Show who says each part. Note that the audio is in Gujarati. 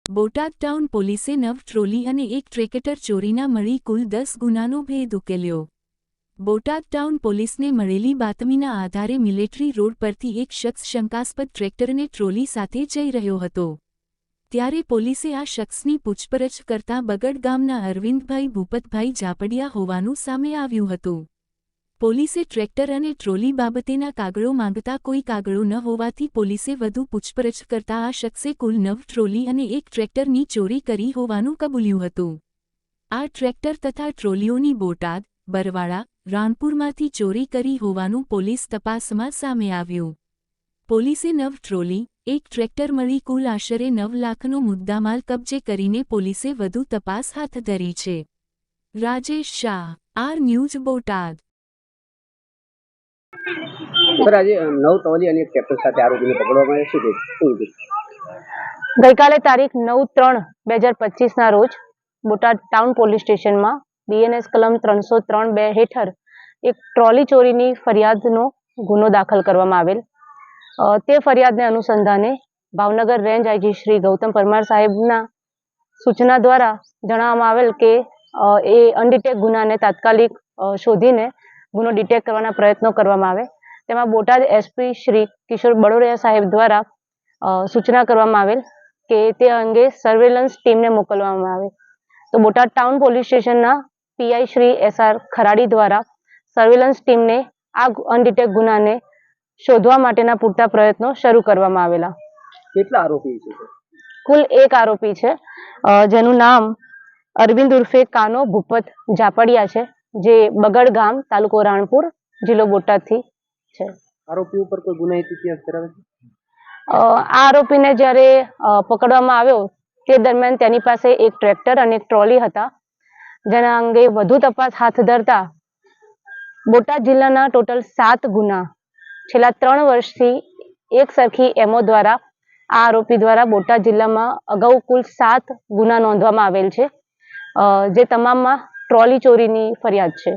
Speaker 1: બોટાદ ટાઉન પોલીસે 9 ટ્રોલી અને એક ટ્રેક્ટર ચોરીના મળી કુલ 10 ગુનાનો ભેદ ઉકેલ્યો। બોટાદ ટાઉન પોલીસને મળેલી બાતમીના આધારે મિલિટરી રોડ પરથી એક શખ્સ શંકાસ્પદ ટ્રેક્ટરને ટ્રોલી સાથે જઈ રહ્યો હતો। ત્યારે પોલીસે આ શખ્સની પૂછપરછ કરતાં બગડ ગામના અરવિંદભાઈ ભૂપતભાઈ ઝાપડિયા હોવાનું સામે આવ્યું હતું। પોલીસે ટ્રેક્ટર અને ટ્રોલી બાબતેના કાગળો માંગતા કોઈ કાગળો ન હોવાથી પોલીસે વધુ પૂછપરછ કરતા આ શખ્સે કુલ 9 ટ્રોલી અને એક ટ્રેક્ટરની ચોરી કરી હોવાનું કબૂલ્યું હતું। આ ટ્રેક્ટર તથા ટ્રોલીઓની બોટાદ, બરવાળા, રાણપુરમાંથી ચોરી કરી હોવાનું પોલીસ તપાસમાં સામે આવ્યું। પોલીસે 9 ટ્રોલી, એક ટ્રેક્ટર મળી કુલ આશરે 9 લાખનો મુદ્દામાલ કબજે કરીને પોલીસે વધુ તપાસ હાથ ધરી છે। Rajesh Shah, R news, Botad.
Speaker 2: Sir, આજે 9 ટ્રોલી અને એક ટ્રેક્ટર સાથે આરોપીને પકડવામાં આવ્યો છે।
Speaker 3: ગઈકાલે તારીખ 9/3/2025 ના રોજ બોટાદ ટાઉન પોલીસ સ્ટેશનમાં બીએનએસ કલમ 303(2) હેઠળ એક ટ્રોલી ચોરીની ફરિયાદનો ગુનો દાખલ કરવામાં આવેલ। તે ફરિયાદને અનુસંધાને ભાવનગર રેન્જ આઈજી શ્રી ગૌતમ પરમાર સાહેબના સૂચના દ્વારા જણાવવામાં આવેલ કે એ અનડિટેક ગુનાને તાત્કાલિક શોધીને ગુનો ડિટેક્ટ કરવાના પ્રયત્નો કરવામાં આવે। તેમાં બોટાદ એસપી શ્રી કિશોર બડોરિયા સાહેબ દ્વારા સૂચના કરવામાં આવેલ કે તે અંગે સર્વેલન્સ ટીમને મોકલવામાં આવે। તો બોટાદ ટાઉન પોલીસ સ્ટેશનના પીઆઈ શ્રી એસઆર ખરાડી દ્વારા સર્વેલન્સ ટીમને આ અનડિટેક ગુનાને શોધવા માટેના પૂરતા પ્રયત્નો શરૂ કરવામાં આવેલા।
Speaker 2: કેટલા આરોપી છે?
Speaker 3: કુલ 1 આરોપી છે, જેનું નામ અરવિંદ ઉર્ફે કાનો ભૂપત ઝાપડિયા છે, જે બગડ ગામ, તાલુકો રાણપુર, જિલ્લો બોટાદથી છે।
Speaker 2: આરોપી ઉપર કોઈ ગુનાહિત ઇતિહાસ ધરાવે છે?
Speaker 3: આ આરોપીને જ્યારે પકડવામાં આવ્યો તે દરમિયાન તેની પાસે એક ટ્રેક્ટર અને એક ટ્રોલી હતા, જેના અંગે વધુ તપાસ હાથ ધરતા બોટાદ જિલ્લાના ટોટલ 7 ગુના છેલ્લા 3 વર્ષથી એક સરખી એમઓ દ્વારા આ આરોપી દ્વારા બોટાદ જિલ્લામાં અગાઉ કુલ 7 ગુના નોંધવામાં આવેલ છે, જે તમામમાં ટ્રોલી ચોરીની ફરિયાદ છે।